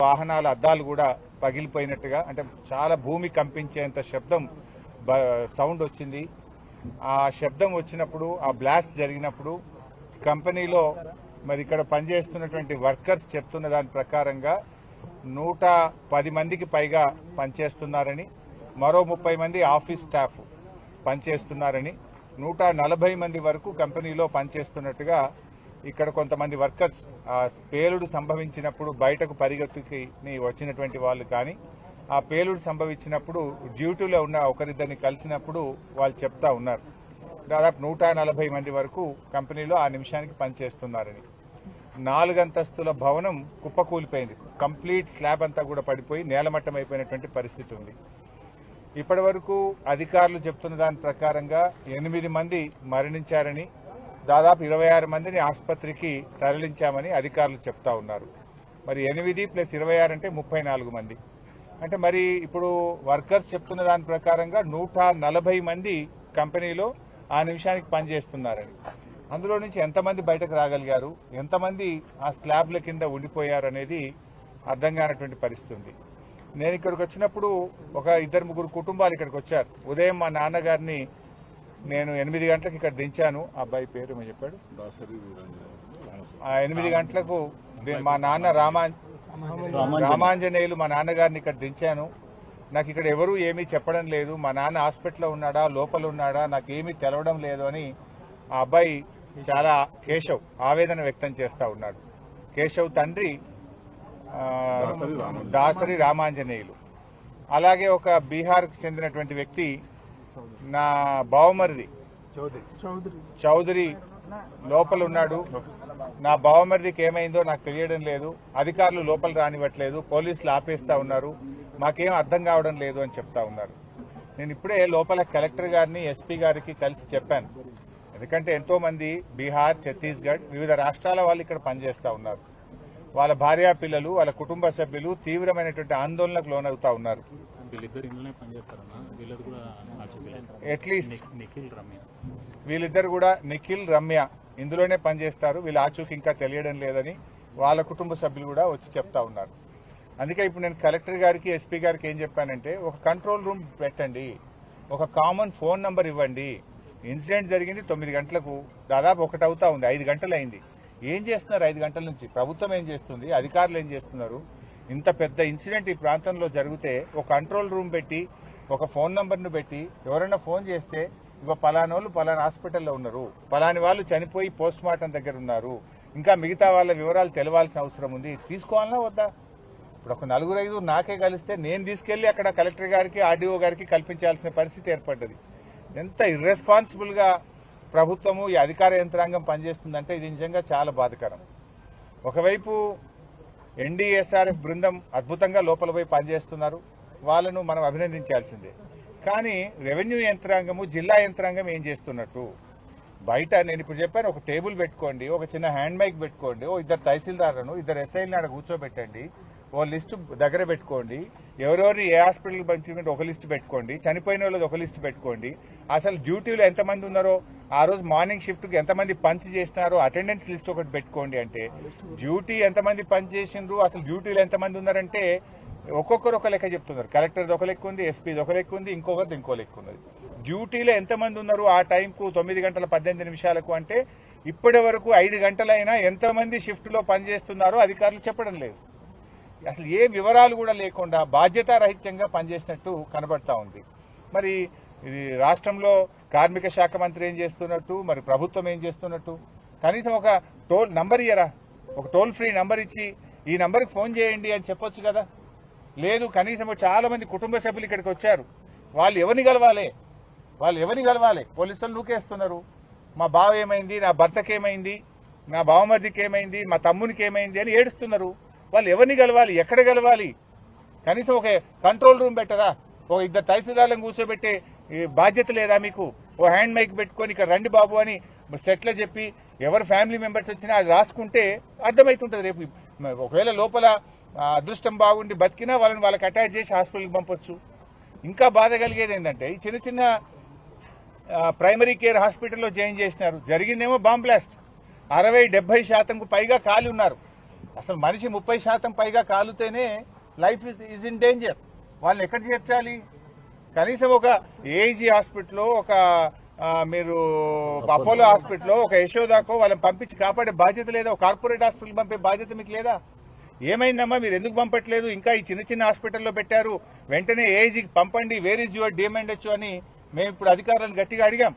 వాహనాల అద్దాలు కూడా పగిలిపోయినట్టుగా, అంటే చాలా భూమి కంపించేంత శబ్దం సౌండ్ వచ్చింది. ఆ శబ్దం వచ్చినప్పుడు, ఆ బ్లాస్ట్ జరిగినప్పుడు కంపెనీలో మరి ఇక్కడ పనిచేస్తున్నటువంటి వర్కర్స్ చెప్తున్న దాని ప్రకారంగా 110 మందికి పైగా పనిచేస్తున్నారని, మరో 30 మంది ఆఫీస్ స్టాఫ్ పనిచేస్తున్నారని, 140 మంది వరకు కంపెనీలో పనిచేస్తున్నట్టుగా ఇక్కడ కొంతమంది వర్కర్స్ ఆ పేలుడు సంభవించినప్పుడు బయటకు పరిగెత్తుకి వచ్చినటువంటి వాళ్ళు కానీ, ఆ పేలుడు సంభవించినప్పుడు డ్యూటీలో ఉన్న ఒకరిద్దరిని కలిసినప్పుడు వాళ్ళు చెప్తా ఉన్నారు. దాదాపు 140 మంది వరకు కంపెనీలో ఆ నిమిషానికి పనిచేస్తున్నారని. 4 అంతస్తుల భవనం కుప్పకూలిపోయింది. కంప్లీట్ స్లాబ్ అంతా కూడా పడిపోయి నేలమట్టం అయిపోయినటువంటి పరిస్థితి ఉంది. ఇప్పటి వరకు అధికారులు చెప్తున్న దాని ప్రకారంగా 8 మంది మరణించారని, దాదాపు 26 మందిని ఆసుపత్రికి తరలించామని అధికారులు చెప్తా ఉన్నారు. మరి 8 + 26 అంటే 34 మంది. అంటే మరి ఇప్పుడు వర్కర్స్ చెప్తున్న దాని ప్రకారంగా 140 మంది కంపెనీలో ఆ నిమిషానికి పనిచేస్తున్నారని. అందులో నుంచి ఎంతమంది బయటకు రాగలిగారు, ఎంతమంది ఆ స్లాబ్ల కింద ఉండిపోయారు అనేది అర్థం కానటువంటి పరిస్థితి ఉంది. నేను ఇక్కడికి వచ్చినప్పుడు ఒక 2-3 కుటుంబాలు ఇక్కడికి వచ్చారు. ఉదయం మా నాన్నగారిని నేను 8 గంటలకు ఇక్కడ దించాను. అబ్బాయి పేరు ఏమో చెప్పాడు. 8 గంటలకు మా నాన్న రామాంజనేయులు మా నాన్నగారిని ఇక్కడ దించాను. నాకు ఇక్కడ ఎవరూ ఏమీ చెప్పడం లేదు, మా నాన్న హాస్పిటల్లో ఉన్నాడా లోపల ఉన్నాడా నాకేమీ తెలవడం లేదు అని ఆ అబ్బాయి చాలా కేశవ్ ఆవేదన వ్యక్తం చేస్తా ఉన్నాడు. కేశవ్ తండ్రి దాసరి రామాంజనేయులు. అలాగే ఒక బీహార్కు చెందినటువంటి వ్యక్తి నా బావమరిది చౌదరి లోపల ఉన్నాడు. నా బావమరిదికి ఏమైందో నాకు తెలియడం లేదు, అధికారులు లోపల రానివ్వట్లేదు, పోలీసులు ఆపేస్తా ఉన్నారు, మాకేం అర్థం కావడం లేదు అని చెప్తా ఉన్నారు. నేను ఇప్పుడే లోపల కలెక్టర్ గారిని ఎస్పీ గారికి కలిసి చెప్పాను. ఎందుకంటే ఎంతో మంది బీహార్, ఛత్తీస్గఢ్ వివిధ రాష్ట్రాల వాళ్ళు ఇక్కడ పనిచేస్తా ఉన్నారు. వాళ్ళ భార్యా పిల్లలు, వాళ్ళ కుటుంబ సభ్యులు తీవ్రమైనటువంటి ఆందోళనకు లోనవుతా ఉన్నారు. అట్లీస్ట్ వీళ్ళిద్దరు కూడా నిఖిల్, రమ్య ఇందులోనే పనిచేస్తారు. వీళ్ళ ఆచూకీ ఇంకా తెలియడం లేదని వాళ్ళ కుటుంబ సభ్యులు కూడా వచ్చి చెప్తా ఉన్నారు. అందుకే ఇప్పుడు నేను కలెక్టర్ గారికి, ఎస్పీ గారికి ఏం చెప్పానంటే, ఒక కంట్రోల్ రూమ్ పెట్టండి, ఒక కామన్ ఫోన్ నంబర్ ఇవ్వండి. ఇన్సిడెంట్ జరిగింది 9 గంటలకు, దాదాపు 1 అవుతా ఉంది, 5 గంటలు అయింది. ఏం చేస్తున్నారు 5 గంటల నుంచి? ప్రభుత్వం ఏం చేస్తుంది, అధికారులు ఏం చేస్తున్నారు? ఇంత పెద్ద ఇన్సిడెంట్ ఈ ప్రాంతంలో జరిగితే ఒక కంట్రోల్ రూమ్ పెట్టి, ఒక ఫోన్ నంబర్ను పెట్టి, ఎవరైనా ఫోన్ చేస్తే ఇక పలానోళ్ళు పలానా హాస్పిటల్లో ఉన్నారు, పలాని వాళ్ళు చనిపోయి పోస్ట్ మార్టం దగ్గర ఉన్నారు, ఇంకా మిగతా వాళ్ళ వివరాలు తెలవాల్సిన అవసరం ఉంది, తీసుకోవాలన్నా వద్దా? ఇప్పుడు ఒక 4-5 నాకే కలిస్తే నేను తీసుకెళ్లి అక్కడ కలెక్టర్ గారికి, ఆర్డీఓ గారికి కల్పించాల్సిన పరిస్థితి ఏర్పడ్డది. ఎంత ఇర్రెస్పాన్సిబుల్ గా ప్రభుత్వము, ఈ అధికార యంత్రాంగం పనిచేస్తుందంటే ఇది నిజంగా చాలా బాధాకరం. ఒకవైపు ఎన్డీఎస్ఆర్ఎఫ్ బృందం అద్భుతంగా లోపల పోయి పనిచేస్తున్నారు, వాళ్ళను మనం అభినందించాల్సిందే. కానీ రెవెన్యూ యంత్రాంగము, జిల్లా యంత్రాంగం ఏం చేస్తున్నట్టు? బయట నేను ఇప్పుడు చెప్పాను, ఒక టేబుల్ పెట్టుకోండి, ఒక చిన్న హ్యాండ్ మైక్ పెట్టుకోండి, ఓ 2 తహసీల్దార్లను, 2 ఎస్ఐలను ఆడ కూర్చోబెట్టండి, ఓ లిస్టు దగ్గర పెట్టుకోండి, ఎవరెవరిని ఏ హాస్పిటల్కి పంపించుకుంటే ఒక లిస్టు పెట్టుకోండి, చనిపోయిన వాళ్ళది ఒక లిస్టు పెట్టుకోండి, అసలు డ్యూటీలో ఎంతమంది ఉన్నారో, ఆ రోజు మార్నింగ్ షిఫ్ట్కి ఎంతమంది పంచ్ చేసినారో అటెండెన్స్ లిస్ట్ ఒకటి పెట్టుకోండి. అంటే డ్యూటీ ఎంతమంది పంచ్ చేసిండ్రు, అసలు డ్యూటీలో ఎంతమంది ఉన్నారంటే ఒక్కొక్కరు ఒక లెక్క చెప్తున్నారు. కలెక్టర్ది ఒక లెక్క ఉంది, ఎస్పీది ఒక లెక్క ఉంది, ఇంకొకరిది ఇంకో లెక్క ఉన్నది. డ్యూటీలో ఎంతమంది ఉన్నారు ఆ టైంకు 9:18 అంటే ఇప్పటి వరకు 5 గంటలైనా ఎంతమంది షిఫ్ట్లో పనిచేస్తున్నారో అధికారులు చెప్పడం లేదు. అసలు ఏ వివరాలు కూడా లేకుండా బాధ్యతారహిత్యంగా పనిచేసినట్టు కనబడతా ఉంది. మరి ఇది రాష్ట్రంలో కార్మిక శాఖ మంత్రి ఏం చేస్తున్నట్టు, మరి ప్రభుత్వం ఏం చేస్తున్నట్టు? కనీసం ఒక టోల్ నంబర్ ఇయ్యరా, ఒక టోల్ ఫ్రీ నంబర్ ఇచ్చి ఈ నంబర్కి ఫోన్ చేయండి అని చెప్పొచ్చు కదా. లేదు, కనీసం చాలా మంది కుటుంబ సభ్యులు ఇక్కడికి వచ్చారు, వాళ్ళు ఎవరిని కలవాలి? పోలీసులు నూకేస్తున్నారు. మా బావ ఏమైంది, నా భర్తకి ఏమైంది, నా బావమర్దికి ఏమైంది, మా తమ్మునికి ఏమైంది అని ఏడుస్తున్నారు. వాళ్ళు ఎవరిని కలవాలి, ఎక్కడ కలవాలి? కనీసం ఒక కంట్రోల్ రూమ్ పెట్టరా, ఒక 2 తహసీల్దార్లను కూర్చోబెట్టే బాధ్యత లేదా మీకు? ఓ హ్యాండ్ మైక్ పెట్టుకొని ఇక్కడ రండి బాబు అని సెట్లో చెప్పి ఎవరు ఫ్యామిలీ మెంబర్స్ వచ్చినా అది రాసుకుంటే అర్థమవుతుంటుంది. రేపు ఒకవేళ లోపల అదృష్టం బాగుండి బతికినా వాళ్ళకి అటాచ్ చేసి హాస్పిటల్కి పంపొచ్చు. ఇంకా బాధ కలిగేది ఏంటంటే, ఈ చిన్న ప్రైమరీ కేర్ హాస్పిటల్లో జాయిన్ చేసినారు, జరిగిందేమో బాంబ్ బ్లాస్ట్. 60-70% పైగా ఖాళీ ఉన్నారు. అసలు మనిషి 30% పైగా కాలుతేనే లైఫ్ ఈజ్ ఇన్ డేంజర్. వాళ్ళని ఎక్కడ చేర్చాలి? కనీసం ఒక ఏజీ హాస్పిటల్లో, ఒక మీరు అపోలో హాస్పిటల్లో, ఒక యశోదాకో వాళ్ళని పంపించి కాపాడే బాధ్యత లేదా? ఒక కార్పొరేట్ హాస్పిటల్ పంపే బాధ్యత మీకు లేదా? ఏమైందమ్మా, మీరు ఎందుకు పంపట్లేదు? ఇంకా ఈ చిన్న చిన్న హాస్పిటల్లో పెట్టారు, వెంటనే ఏజీకి పంపండి, వేర్ ఈజ్ యువర్ డిఎంఎండ్హెచ్ఓ అని మేము ఇప్పుడు అధికారులను గట్టిగా అడిగాం.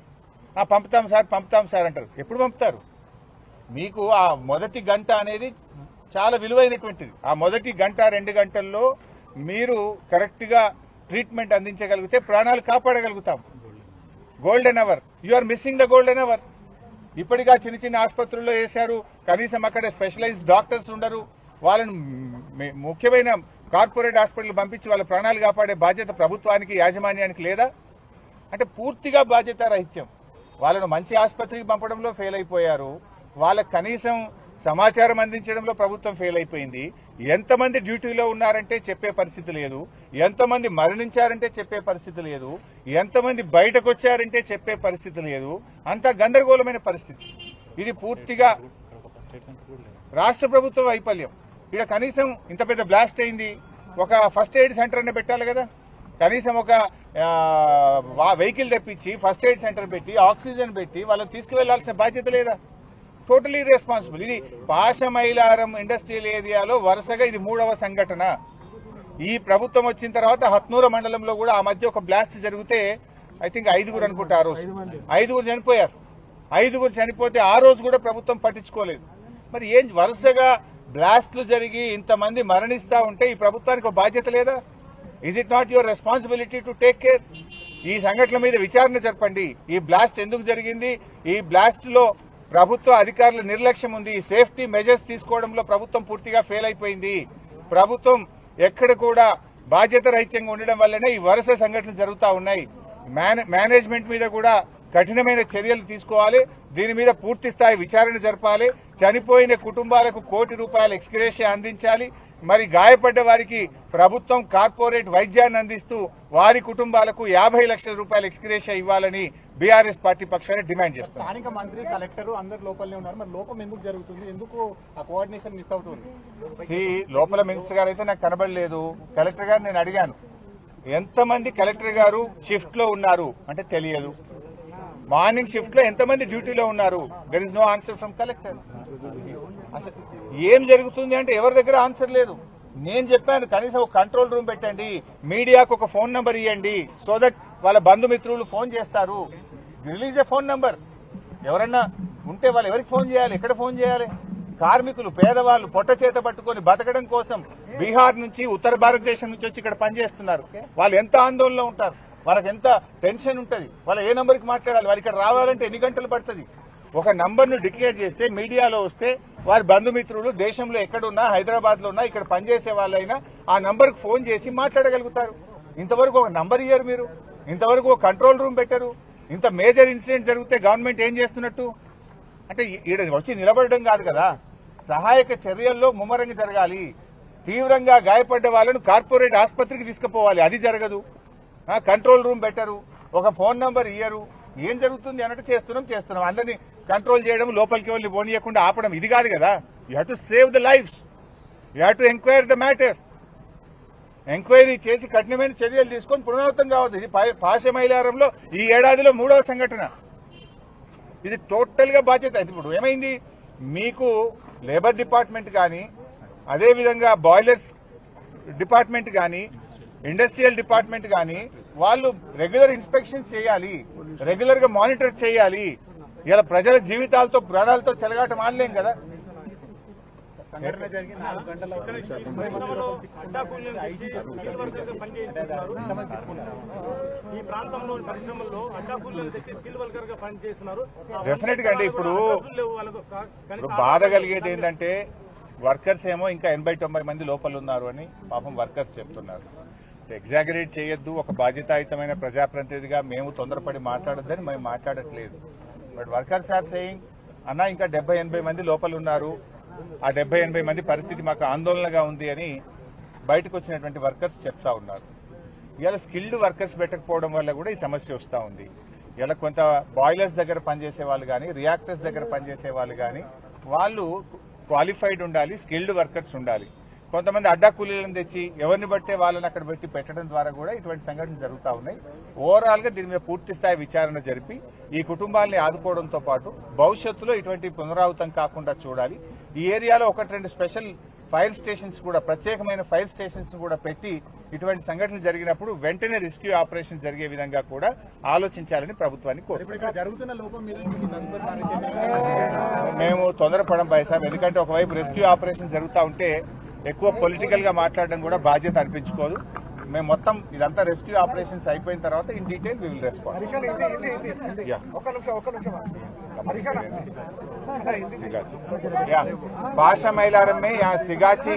పంపుతాం సార్ అంటారు. ఎప్పుడు పంపుతారు? మీకు ఆ మొదటి గంట అనేది చాలా విలువైనటువంటిది. ఆ మొదటి గంట 2 గంటల్లో మీరు కరెక్ట్ గా ట్రీట్మెంట్ అందించగలిగితే ప్రాణాలు కాపాడగలుగుతాం. Golden hour, you are missing the golden hour. ఇప్పటిగా చిన్న చిన్న ఆసుపత్రుల్లో వేశారు, కనీసం అక్కడ స్పెషలైజ్డ్ డాక్టర్స్ ఉండరు. వాళ్ళని ముఖ్యమైన కార్పొరేట్ హాస్పిటల్ పంపించి వాళ్ళ ప్రాణాలు కాపాడే బాధ్యత ప్రభుత్వానికి, యాజమాన్యానికి లేదా? అంటే పూర్తిగా బాధ్యత రహిత్యం. వాళ్ళను మంచి ఆసుపత్రికి పంపడంలో ఫెయిల్ అయిపోయారు. వాళ్ళకు కనీసం సమాచారం అందించడంలో ప్రభుత్వం ఫెయిల్ అయిపోయింది. ఎంతమంది డ్యూటీలో ఉన్నారంటే చెప్పే పరిస్థితి లేదు, ఎంతమంది మరణించారంటే చెప్పే పరిస్థితి లేదు, ఎంతమంది బయటకు వచ్చారంటే చెప్పే పరిస్థితి లేదు. అంతా గందరగోళమైన పరిస్థితి. ఇది పూర్తిగా రాష్ట్ర ప్రభుత్వ వైఫల్యం. ఇక్కడ కనీసం ఇంత పెద్ద బ్లాస్ట్ అయింది, ఒక ఫస్ట్ ఎయిడ్ సెంటర్ అనే పెట్టాలి కదా. కనీసం ఒక వెహికల్ తెప్పించి ఫస్ట్ ఎయిడ్ సెంటర్ పెట్టి ఆక్సిజన్ పెట్టి వాళ్ళని తీసుకువెళ్లాల్సిన బాధ్యత లేదా? Totally responsible. ఇది పాశమైలారం ఇండస్ట్రియల్ ఏరియాలో వరుసగా ఇది 3వ సంఘటన. ఈ ప్రభుత్వం వచ్చిన తర్వాత హత్నూర మండలంలో కూడా ఆ మధ్య ఒక బ్లాస్ట్ జరిగితే ఐ థింక్ 5 అనుకుంటా. ఆ రోజు 5 చనిపోయారు. 5 చనిపోతే ఆ రోజు కూడా ప్రభుత్వం పట్టించుకోలేదు. మరి ఏం వరుసగా బ్లాస్ట్లు జరిగి ఇంతమంది మరణిస్తా ఉంటే ఈ ప్రభుత్వానికి ఒక బాధ్యత లేదా? Is it not your responsibility to take care? ఈ సంఘటన మీద విచారణ జరపండి. ఈ బ్లాస్ట్ ఎందుకు జరిగింది? ఈ బ్లాస్ట్ లో ప్రభుత్వ అధికారుల నిర్లక్ష్యం ఉంది. సేఫ్టీ మెజర్స్ తీసుకోవడంలో ప్రభుత్వం పూర్తిగా ఫెయిల్ అయిపోయింది. ప్రభుత్వం ఎక్కడ కూడా బాధ్యత రహితంగా ఉండడం వల్లనే ఈ వరుస సంఘటనలు జరుగుతూ ఉన్నాయి. మేనేజ్మెంట్ మీద కూడా కఠినమైన చర్యలు తీసుకోవాలి. దీని మీద పూర్తి స్థాయి విచారణ జరపాలి. చనిపోయిన కుటుంబాలకు ₹1 కోటి ఎక్స్గ్రేషియా అందించాలి. మరి గాయపడ్డ వారికి ప్రభుత్వం కార్పొరేట్ వైద్యాన్ని అందిస్తూ వారి కుటుంబాలకు ₹50 లక్షల ఎక్స్గ్రేషియా ఇవ్వాలని బీఆర్ఎస్ పార్టీ పక్షాన్ని డిమాండ్ చేస్తారు. స్థానిక మంత్రి, కలెక్టర్ అందరు లోపలనే ఉన్నారు. మరి లోపం ఎందుకు జరుగుతుంది? ఎందుకు ఆ కోఆర్డినేషన్ మిస్ అవుతుంది? లోపల మినిస్టర్ గారు అయితే నాకు కనబడలేదు. కలెక్టర్ గారు నేను అడిగాను, ఎంతమంది కలెక్టర్ గారు షిఫ్ట్ లో ఉన్నారు అంటే తెలియదు. మార్నింగ్ షిఫ్ట్ లో ఎంతమంది డ్యూటీలో ఉన్నారు? There is no answer from collector. అసలు ఏం జరుగుతుంది అంటే ఎవరి దగ్గర ఆన్సర్ లేదు. నేను చెప్పాను, కనీసం ఒక కంట్రోల్ రూమ్ పెట్టండి, మీడియాకు ఒక ఫోన్ నంబర్ ఇవ్వండి, సో దట్ వాళ్ళ బంధుమిత్రులు ఫోన్ చేస్తారు. రిలీజ్ ఏ ఫోన్ నంబర్. ఎవరన్నా ఉంటే వాళ్ళు ఎవరికి ఫోన్ చేయాలి, ఎక్కడ ఫోన్ చేయాలి? కార్మికులు, పేదవాళ్ళు పొట్ట చేత పట్టుకొని బతకడం కోసం బీహార్ నుంచి, ఉత్తర భారతదేశం నుంచి వచ్చి ఇక్కడ పనిచేస్తున్నారు. వాళ్ళు ఎంత ఆందోళనలో ఉంటారు, వాళ్ళకి ఎంత టెన్షన్ ఉంటుంది, వాళ్ళు ఏ నంబర్కి మాట్లాడాలి, వాళ్ళు ఇక్కడ రావాలంటే ఎన్ని గంటలు పడుతుంది? ఒక నంబర్ను డిక్లేర్ చేస్తే మీడియాలో వస్తే వారి బంధుమిత్రులు దేశంలో ఎక్కడున్నా, హైదరాబాద్ లో ఉన్నా, ఇక్కడ పనిచేసే వాళ్ళైనా ఆ నంబర్కి ఫోన్ చేసి మాట్లాడగలుగుతారు. ఇంతవరకు ఒక నంబర్ ఇయ్యారు మీరు, ఇంతవరకు ఒక కంట్రోల్ రూమ్ పెట్టారు. ఇంత మేజర్ ఇన్సిడెంట్ జరిగితే గవర్నమెంట్ ఏం చేస్తున్నట్టు? అంటే ఈడ వచ్చి నిలబడడం కాదు కదా, సహాయక చర్యల్లో ముమ్మరంగా జరగాలి. తీవ్రంగా గాయపడ్డ వాళ్ళను కార్పొరేట్ ఆసుపత్రికి తీసుకుపోవాలి, అది జరగదు. కంట్రోల్ రూమ్ పెట్టరు, ఒక ఫోన్ నంబర్ ఇయ్యరు. ఏం జరుగుతుంది అన్నట్టు చేస్తున్నాం. అందరినీ కంట్రోల్ చేయడం, లోపలికి వెళ్ళి పోనీయకుండా ఆపడం, ఇది కాదు కదా. You have to save the lives, you have to enquiry the matter. Enquiry చేసి కఠినమైన చర్యలు తీసుకొని పునరావృతం కావద్దు. ఇది పాశమైలారంలో ఈ ఏడాదిలో 3వ సంఘటన. ఇది టోటల్ గా బాధ్యత. ఇప్పుడు ఏమైంది, మీకు లేబర్ డిపార్ట్మెంట్ కానీ, అదేవిధంగా బాయిలర్స్ డిపార్ట్మెంట్ కానీ, ఇండస్ట్రియల్ డిపార్ట్మెంట్ కానీ వాళ్ళు రెగ్యులర్ ఇన్స్పెక్షన్స్ చేయాలి, రెగ్యులర్ గా మానిటర్ చేయాలి. ఇలా ప్రజల జీవితాలతో, ప్రాణాలతో చెలగాట మానలేం కదా. సంఘటన జరిగి 4 గంటల ఈ ప్రాంతంలో పరిశ్రమల్లో అడ్డాపూర్లను తెచ్చి స్కిల్ వర్కర్ గా పనిచేస్తున్నారు. డెఫినెట్ గా అండి. ఇప్పుడు బాధ కలిగేది ఏంటంటే వర్కర్స్ ఏమో ఇంకా 80-90 మంది లోపల ఉన్నారు అని పాపం వర్కర్స్ చెప్తున్నారు. ఎగ్జాగరేట్ చేయొద్దు. ఒక బాధ్యతాయుతమైన ప్రజాప్రతినిధిగా మేము తొందరపడి మాట్లాడొద్దని మేము మాట్లాడట్లేదు. బట్ వర్కర్స్ ఆర్ సేయింగ్, అన్నా ఇంకా 70-80 మంది లోపల ఉన్నారు, ఆ 70-80 మంది పరిస్థితి మాకు ఆందోళనగా ఉంది అని బయటకు వచ్చినటువంటి వర్కర్స్ చెప్తా ఉన్నారు. ఇలా స్కిల్డ్ వర్కర్స్ పెట్టకపోవడం వల్ల కూడా ఈ సమస్య వస్తూ ఉంది. ఇలా కొంత బాయిలర్స్ దగ్గర పనిచేసే వాళ్ళు కానీ, రియాక్టర్స్ దగ్గర పనిచేసే వాళ్ళు కానీ వాళ్ళు క్వాలిఫైడ్ ఉండాలి, స్కిల్డ్ వర్కర్స్ ఉండాలి. కొంతమంది అడ్డా కూలీలను తెచ్చి ఎవరిని బట్టే వాళ్ళని అక్కడ పెట్టి పెట్టడం ద్వారా కూడా ఇటువంటి సంఘటనలు జరుగుతూ ఉన్నాయి. ఓవరాల్ గా దీని మీద పూర్తి స్థాయి విచారణ జరిపి ఈ కుటుంబాలని ఆదుకోవడంతో పాటు భవిష్యత్తులో ఇటువంటి పునరావృతం కాకుండా చూడాలి. ఈ ఏరియాలో 1-2 స్పెషల్ ఫైర్ స్టేషన్స్ కూడా, ప్రత్యేకమైన ఫైర్ స్టేషన్స్ కూడా పెట్టి ఇటువంటి సంఘటనలు జరిగినప్పుడు వెంటనే రెస్క్యూ ఆపరేషన్ జరిగే విధంగా కూడా ఆలోచించాలని ప్రభుత్వాన్ని కోరుతున్నాం. ఇక్కడ జరుగుతున్న లోపం మీద మీకు తదుపరి కార్యాచరణ మేము తొందరపడం సార్, ఎందుకంటే ఒకవైపు రెస్క్యూ ఆపరేషన్ జరుగుతూ ఉంటే ఎక్కువ పొలిటికల్ గా మాట్లాడడం కూడా బాధ్యత అనిపించుకోదు. మేము మొత్తం ఇదంతా రెస్క్యూ ఆపరేషన్స్ అయిపోయిన తర్వాత in detail we will respond. భాష మైలారం మే యా సిగాచి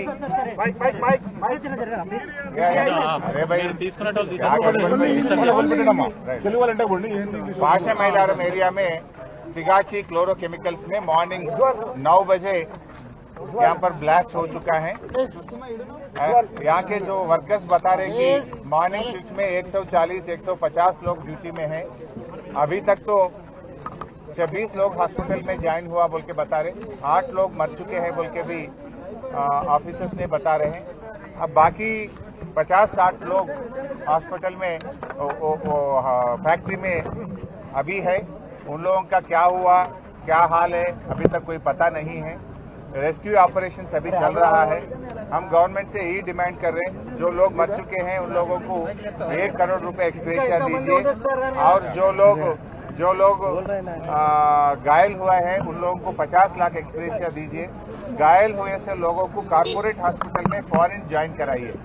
భాష మైలారం एरिया में सिगाची क्लोरोकेमिकल्स में मॉर्निंग 9 बजे यहाँ पर ब्लास्ट हो चुका है. यहाँ के जो वर्कर्स बता रहे कि मॉर्निंग शिफ्ट में 140-150 लोग ड्यूटी में हैं. अभी तक तो 26 लोग हॉस्पिटल में ज्वाइन हुआ बोल के बता रहे. 8 लोग मर चुके हैं बोल के भी ऑफिसर्स ने बता रहे हैं. अब बाकी 50-60 लोग हॉस्पिटल में फैक्ट्री में अभी है. उन लोगों का क्या हुआ, क्या हाल है, अभी तक कोई पता नहीं है. रेस्क्यू ऑपरेशन अभी चल रहा है. हम गवर्नमेंट से यही डिमांड कर रहे हैं, जो लोग मर चुके हैं उन लोगों को 1 करोड़ रुपए एक्सग्रेशिया दीजिए, और जो लोग घायल हुआ है उन लोगों को 50 लाख एक्सग्रेशिया दीजिए. घायल हुए से लोगों को कारपोरेट हॉस्पिटल में फॉरेन ज्वाइन कराइए.